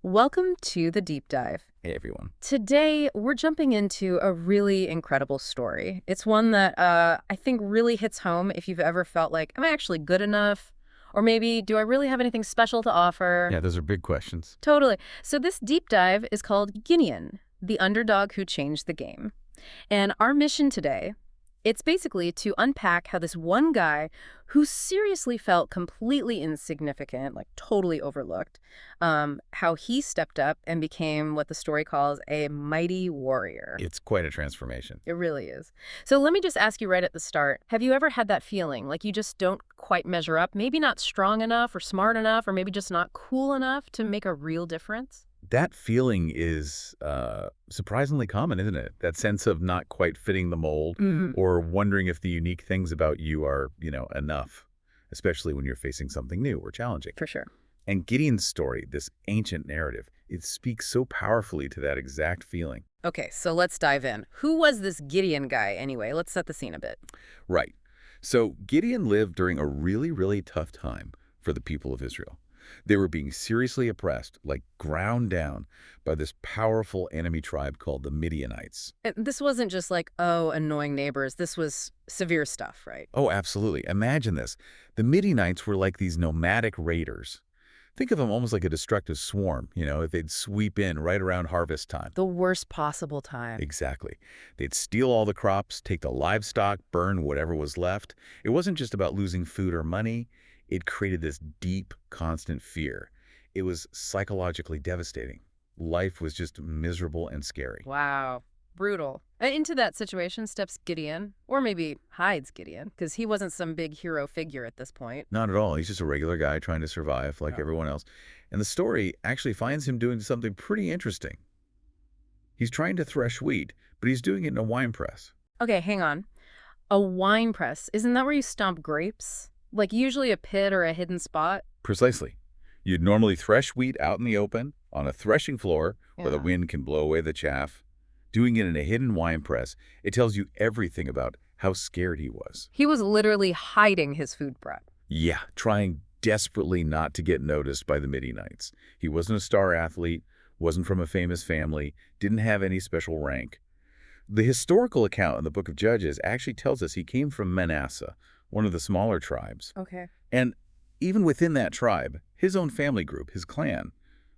Welcome to the deep dive. Hey, everyone. Today, we're jumping into a really incredible story. It's one that I think really hits home if you've ever felt like, am I actually good enough? Or maybe, do I really have anything special to offer? Yeah, those are big questions. Totally. So this deep dive is called Gideon, the underdog who changed the game. And our mission today, it's basically to unpack how this one guy who seriously felt completely insignificant, like totally overlooked, how he stepped up and became what the story calls a mighty warrior. It's quite a transformation. It really is. So let me just ask you right at the start, have you ever had that feeling like you just don't quite measure up, maybe not strong enough or smart enough, or maybe just not cool enough to make a real difference? That feeling is surprisingly common, isn't it? That sense of not quite fitting the mold or wondering if the unique things about you are, enough, especially when you're facing something new or challenging. For sure. And Gideon's story, this ancient narrative, it speaks so powerfully to that exact feeling. Okay, so let's dive in. Who was this Gideon guy anyway? Let's set the scene a bit. Right. So Gideon lived during a really, really tough time for the people of Israel. They were being seriously oppressed, like ground down, by this powerful enemy tribe called the Midianites. And this wasn't just like, oh, annoying neighbors. This was severe stuff, right? Oh, absolutely. Imagine this. The Midianites were like these nomadic raiders. Think of them almost like a destructive swarm, they'd sweep in right around harvest time. The worst possible time. Exactly. They'd steal all the crops, take the livestock, burn whatever was left. It wasn't just about losing food or money. It created this deep, constant fear. It was psychologically devastating. Life was just miserable and scary. Wow. Brutal. And into that situation steps Gideon, or maybe hides Gideon, because he wasn't some big hero figure at this point. Not at all. He's just a regular guy trying to survive like Yeah. everyone else. And the story actually finds him doing something pretty interesting. He's trying to thresh wheat, but he's doing it in a wine press. Okay, hang on. A wine press. Isn't that where you stomp grapes? Like usually a pit or a hidden spot? Precisely. You'd normally thresh wheat out in the open, on a threshing floor, where the Yeah. wind can blow away the chaff. Doing it in a hidden wine press, it tells you everything about how scared he was. He was literally hiding his food prep. Yeah, trying desperately not to get noticed by the Midianites. He wasn't a star athlete, wasn't from a famous family, didn't have any special rank. The historical account in the book of Judges actually tells us he came from Manasseh, one of the smaller tribes. Okay. And even within that tribe, his own family group, his clan,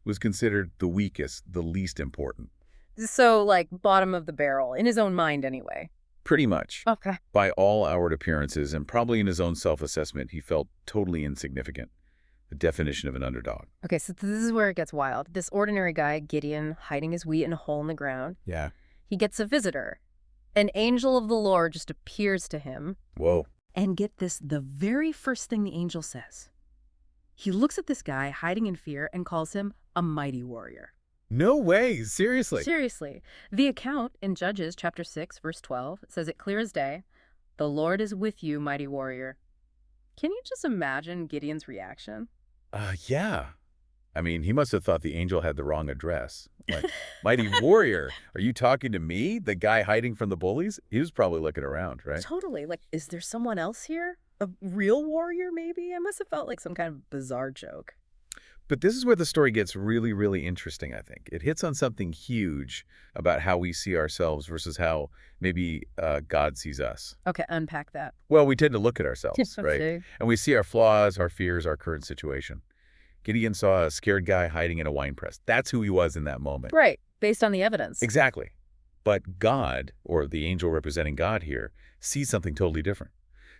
was considered the weakest, the least important. So, like, bottom of the barrel, in his own mind anyway. Pretty much. Okay. By all outward appearances, and probably in his own self-assessment, he felt totally insignificant. The definition of an underdog. Okay, so this is where it gets wild. This ordinary guy, Gideon, hiding his wheat in a hole in the ground, Yeah. he gets a visitor. An angel of the Lord just appears to him. Whoa. And get this, the very first thing the angel says. He looks at this guy hiding in fear and calls him a mighty warrior. No way. Seriously. Seriously. The account in Judges chapter 6, verse 12 says it clear as day, "The Lord is with you, mighty warrior." Can you just imagine Gideon's reaction? Yeah. I mean, he must have thought the angel had the wrong address. Like, mighty warrior, are you talking to me, the guy hiding from the bullies? He was probably looking around, right? Totally. Like, is there someone else here? A real warrior, maybe? I must have felt like some kind of bizarre joke. But this is where the story gets really, really interesting, I think. It hits on something huge about how we see ourselves versus how maybe God sees us. Okay, unpack that. Well, we tend to look at ourselves, right? Okay. And we see our flaws, our fears, our current situation. Gideon saw a scared guy hiding in a wine press. That's who he was in that moment. Right, based on the evidence. Exactly. But God, or the angel representing God here, sees something totally different.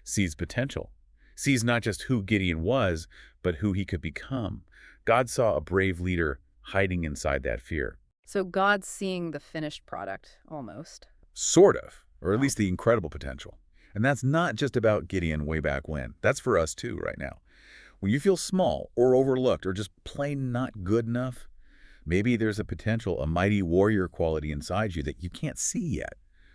Sees potential. Sees not just who Gideon was, but who he could become. God saw a brave leader hiding inside that fear. So God's seeing the finished product, almost. Sort of, or at least the incredible potential. And that's not just about Gideon way back when. That's for us too right now. When you feel small or overlooked or just plain not good enough, maybe there's a potential, a mighty warrior quality inside you that you can't see yet,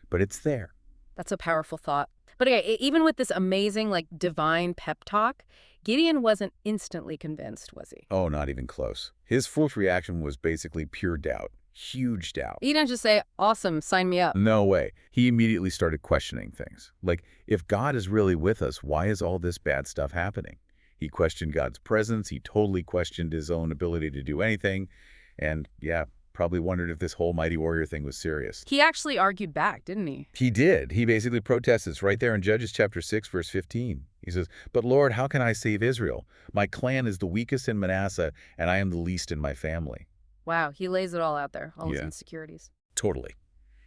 but it's there. That's a powerful thought. But okay, even with this amazing, like, divine pep talk, Gideon wasn't instantly convinced, was he? Oh, not even close. His first reaction was basically pure doubt. Huge doubt. He didn't just say, awesome, sign me up. No way. He immediately started questioning things. Like, if God is really with us, why is all this bad stuff happening? He questioned God's presence. He totally questioned his own ability to do anything. And yeah, probably wondered if this whole mighty warrior thing was serious. He actually argued back, didn't he? He did. He basically protests. It's right there in Judges chapter 6, verse 15. He says, "But Lord, how can I save Israel? My clan is the weakest in Manasseh, and I am the least in my family." Wow, he lays it all out there, all his Yeah. insecurities. Totally.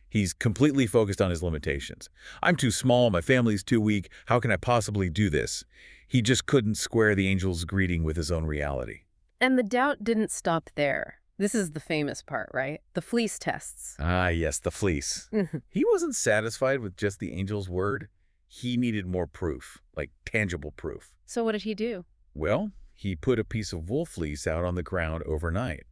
He's completely focused on his limitations. I'm too small, my family's too weak, how can I possibly do this? He just couldn't square the angel's greeting with his own reality. And the doubt didn't stop there. This is the famous part, right? The fleece tests. Ah, yes, the fleece. He wasn't satisfied with just the angel's word. He needed more proof, like tangible proof. So what did he do? Well, he put a piece of wool fleece out on the ground overnight.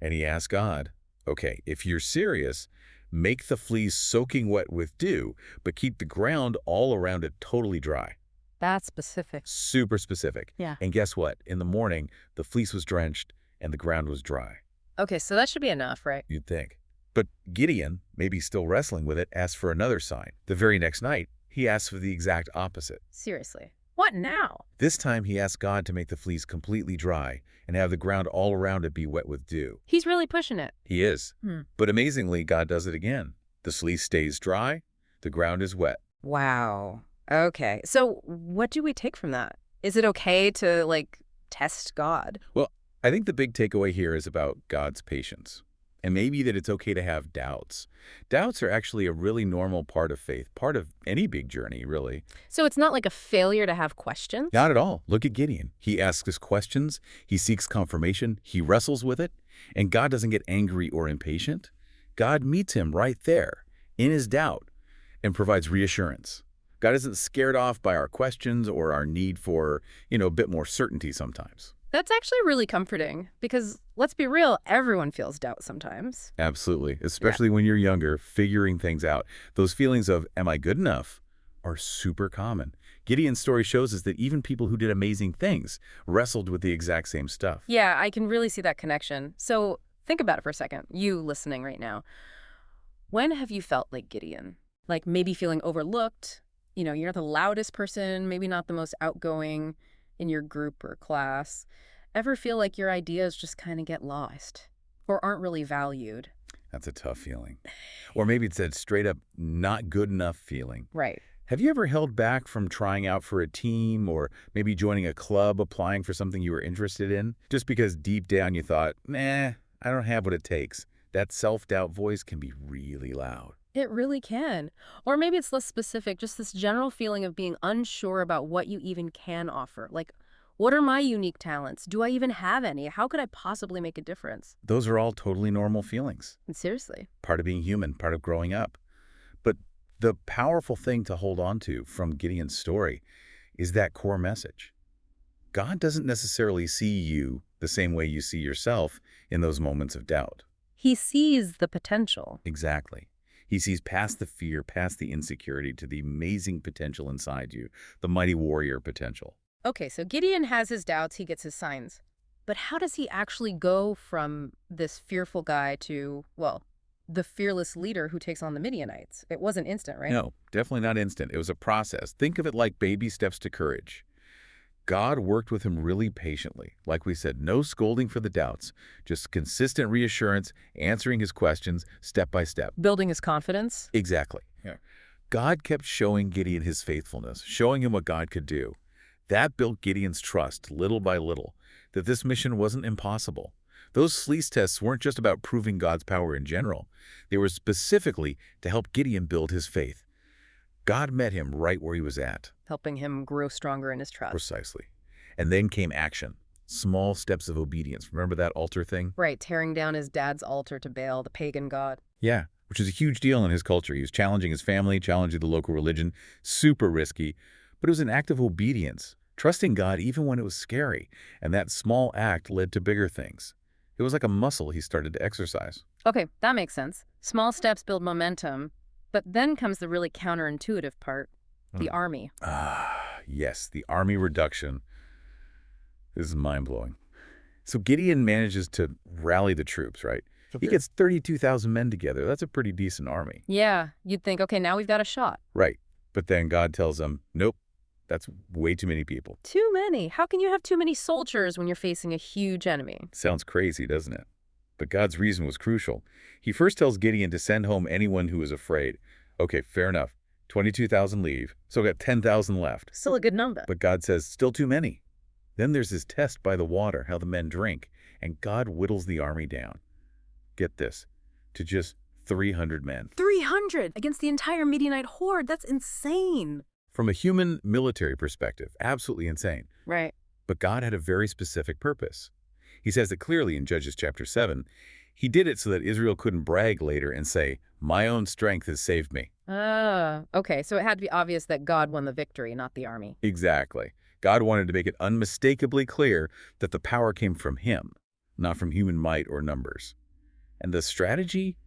And he asked God, okay, if you're serious, make the fleece soaking wet with dew, but keep the ground all around it totally dry. That's specific. Super specific. Yeah. And guess what? In the morning, the fleece was drenched and the ground was dry. Okay, so that should be enough, right? You'd think. But Gideon, maybe still wrestling with it, asked for another sign. The very next night, he asked for the exact opposite. Seriously. What now? This time, he asked God to make the fleece completely dry and have the ground all around it be wet with dew. He's really pushing it. He is. Hmm. But amazingly, God does it again. The fleece stays dry, the ground is wet. Wow. Okay. So what do we take from that? Is it okay to, test God? Well, I think the big takeaway here is about God's patience. And maybe that it's okay to have doubts. Doubts are actually a really normal part of faith, part of any big journey, really. So it's not like a failure to have questions? Not at all. Look at Gideon. He asks us questions, he seeks confirmation, he wrestles with it, and God doesn't get angry or impatient. God meets him right there, in his doubt, and provides reassurance. God isn't scared off by our questions or our need for, a bit more certainty sometimes. That's actually really comforting because, let's be real, everyone feels doubt sometimes. Absolutely. Especially when you're younger, figuring things out. Those feelings of, am I good enough, are super common. Gideon's story shows us that even people who did amazing things wrestled with the exact same stuff. Yeah, I can really see that connection. So think about it for a second, you listening right now. When have you felt like Gideon? Like maybe feeling overlooked? You're not the loudest person, maybe not the most outgoing in your group or class. Ever feel like your ideas just kind of get lost or aren't really valued? That's a tough feeling. Or maybe it's that straight up not good enough feeling. Right. Have you ever held back from trying out for a team or maybe joining a club, applying for something you were interested in, just because deep down you thought, nah, I don't have what it takes? That self-doubt voice can be really loud. It really can. Or maybe it's less specific, just this general feeling of being unsure about what you even can offer. Like, what are my unique talents? Do I even have any? How could I possibly make a difference? Those are all totally normal feelings. And seriously. Part of being human, part of growing up. But the powerful thing to hold on to from Gideon's story is that core message. God doesn't necessarily see you the same way you see yourself in those moments of doubt. He sees the potential. Exactly. He sees past the fear, past the insecurity, to the amazing potential inside you, the mighty warrior potential. Okay, so Gideon has his doubts, he gets his signs. But how does he actually go from this fearful guy to, the fearless leader who takes on the Midianites? It wasn't instant, right? No, definitely not instant. It was a process. Think of it like baby steps to courage. God worked with him really patiently. Like we said, no scolding for the doubts, just consistent reassurance, answering his questions step by step. Building his confidence? Exactly. Yeah. God kept showing Gideon his faithfulness, showing him what God could do. That built Gideon's trust, little by little, that this mission wasn't impossible. Those fleece tests weren't just about proving God's power in general. They were specifically to help Gideon build his faith. God met him right where he was at. Helping him grow stronger in his trust. Precisely. And then came action. Small steps of obedience. Remember that altar thing? Right, tearing down his dad's altar to Baal, the pagan god. Yeah, which is a huge deal in his culture. He was challenging his family, challenging the local religion. Super risky. But it was an act of obedience, trusting God even when it was scary. And that small act led to bigger things. It was like a muscle he started to exercise. Okay, that makes sense. Small steps build momentum. But then comes the really counterintuitive part, the army. Yes, the army reduction. This is mind-blowing. So Gideon manages to rally the troops, right? He gets 32,000 men together. That's a pretty decent army. Yeah, you'd think, okay, now we've got a shot. Right. But then God tells him, nope, that's way too many people. Too many? How can you have too many soldiers when you're facing a huge enemy? Sounds crazy, doesn't it? But God's reason was crucial. He first tells Gideon to send home anyone who is afraid. Okay, fair enough. 22,000 leave, so got 10,000 left. Still a good number. But God says, still too many. Then there's this test by the water, how the men drink, and God whittles the army down. Get this, to just 300 men. 300 against the entire Midianite horde. That's insane. From a human military perspective, absolutely insane. Right. But God had a very specific purpose. He says it clearly in Judges chapter 7. He did it so that Israel couldn't brag later and say, my own strength has saved me. Okay, so it had to be obvious that God won the victory, not the army. Exactly. God wanted to make it unmistakably clear that the power came from him, not from human might or numbers. And the strategy?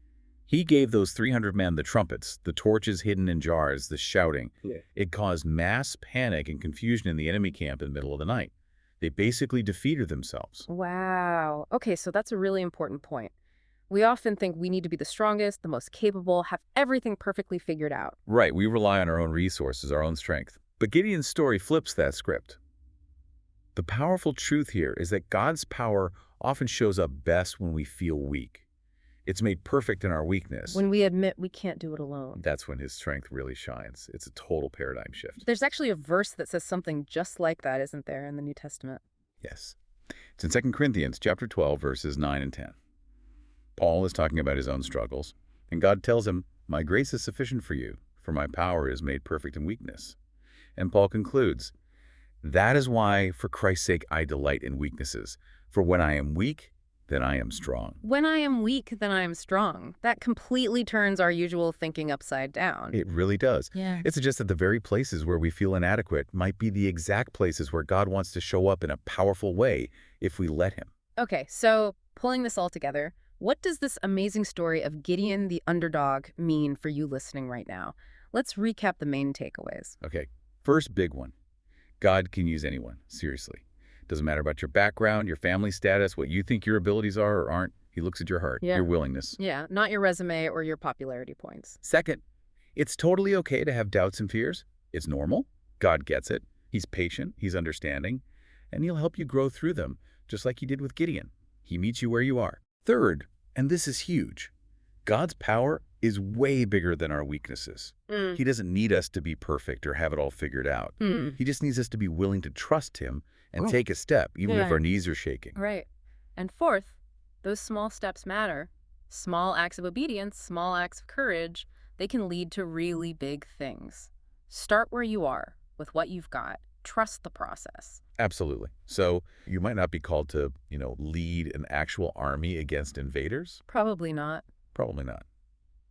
He gave those 300 men the trumpets, the torches hidden in jars, the shouting. Yeah. It caused mass panic and confusion in the enemy camp in the middle of the night. They basically defeated themselves. Wow. Okay, so that's a really important point. We often think we need to be the strongest, the most capable, have everything perfectly figured out. Right, we rely on our own resources, our own strength. But Gideon's story flips that script. The powerful truth here is that God's power often shows up best when we feel weak. It's made perfect in our weakness. When we admit we can't do it alone. That's when his strength really shines. It's a total paradigm shift. There's actually a verse that says something just like that, isn't there, in the New Testament? Yes. It's in 2 Corinthians chapter 12, verses 9 and 10. Paul is talking about his own struggles, and God tells him, my grace is sufficient for you, for my power is made perfect in weakness. And Paul concludes, that is why, for Christ's sake, I delight in weaknesses. For when I am weak, then I am strong. When I am weak, then I am strong. That completely turns our usual thinking upside down. It really does. Yeah. It suggests that the very places where we feel inadequate might be the exact places where God wants to show up in a powerful way if we let him. Okay, so pulling this all together, what does this amazing story of Gideon the underdog mean for you listening right now? Let's recap the main takeaways. Okay, first big one. God can use anyone, seriously. Doesn't matter about your background, your family status, what you think your abilities are or aren't. He looks at your heart, your willingness. Yeah, not your resume or your popularity points. Second, it's totally okay to have doubts and fears. It's normal. God gets it. He's patient. He's understanding. And he'll help you grow through them, just like he did with Gideon. He meets you where you are. Third, and this is huge, God's power is way bigger than our weaknesses. He doesn't need us to be perfect or have it all figured out. He just needs us to be willing to trust him and take a step, even if our knees are shaking. Right. And fourth, those small steps matter. Small acts of obedience, small acts of courage, they can lead to really big things. Start where you are, with what you've got. Trust the process. Absolutely. So you might not be called to, lead an actual army against invaders. Probably not. Probably not.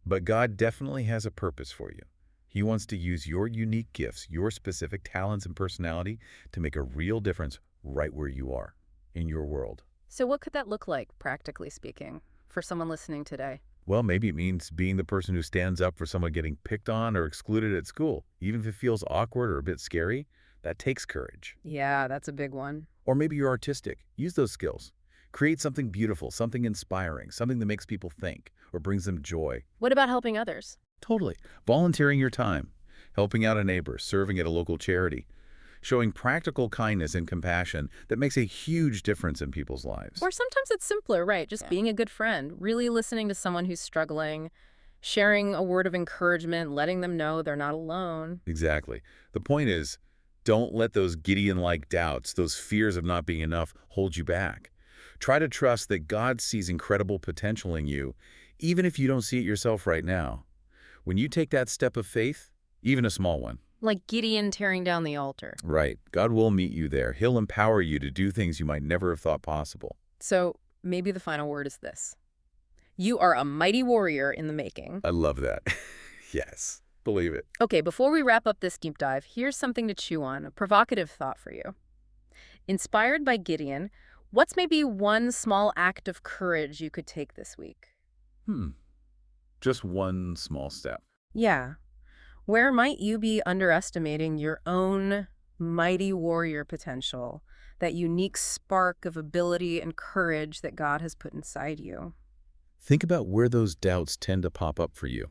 But God definitely has a purpose for you. He wants to use your unique gifts, your specific talents and personality to make a real difference right where you are, in your world. So what could that look like, practically speaking, for someone listening today? Well, maybe it means being the person who stands up for someone getting picked on or excluded at school. Even if it feels awkward or a bit scary, that takes courage. Yeah, that's a big one. Or maybe you're artistic. Use those skills. Create something beautiful, something inspiring, something that makes people think or brings them joy. What about helping others? Totally. Volunteering your time, helping out a neighbor, serving at a local charity, showing practical kindness and compassion that makes a huge difference in people's lives. Or sometimes it's simpler, right? Just being a good friend, really listening to someone who's struggling, sharing a word of encouragement, letting them know they're not alone. Exactly. The point is, don't let those Gideon-like doubts, those fears of not being enough, hold you back. Try to trust that God sees incredible potential in you, even if you don't see it yourself right now. When you take that step of faith, even a small one. Like Gideon tearing down the altar. Right. God will meet you there. He'll empower you to do things you might never have thought possible. So maybe the final word is this. You are a mighty warrior in the making. I love that. Yes. Believe it. Okay, before we wrap up this deep dive, here's something to chew on, a provocative thought for you. Inspired by Gideon, what's maybe one small act of courage you could take this week? Just one small step. Yeah. Where might you be underestimating your own mighty warrior potential, that unique spark of ability and courage that God has put inside you? Think about where those doubts tend to pop up for you.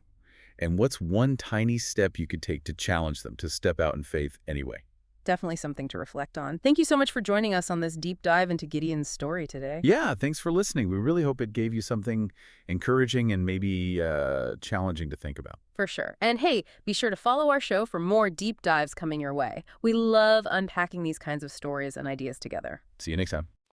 And what's one tiny step you could take to challenge them, to step out in faith anyway? Definitely something to reflect on. Thank you so much for joining us on this deep dive into Gideon's story today. Yeah, thanks for listening. We really hope it gave you something encouraging and maybe challenging to think about. For sure. And hey, be sure to follow our show for more deep dives coming your way. We love unpacking these kinds of stories and ideas together. See you next time.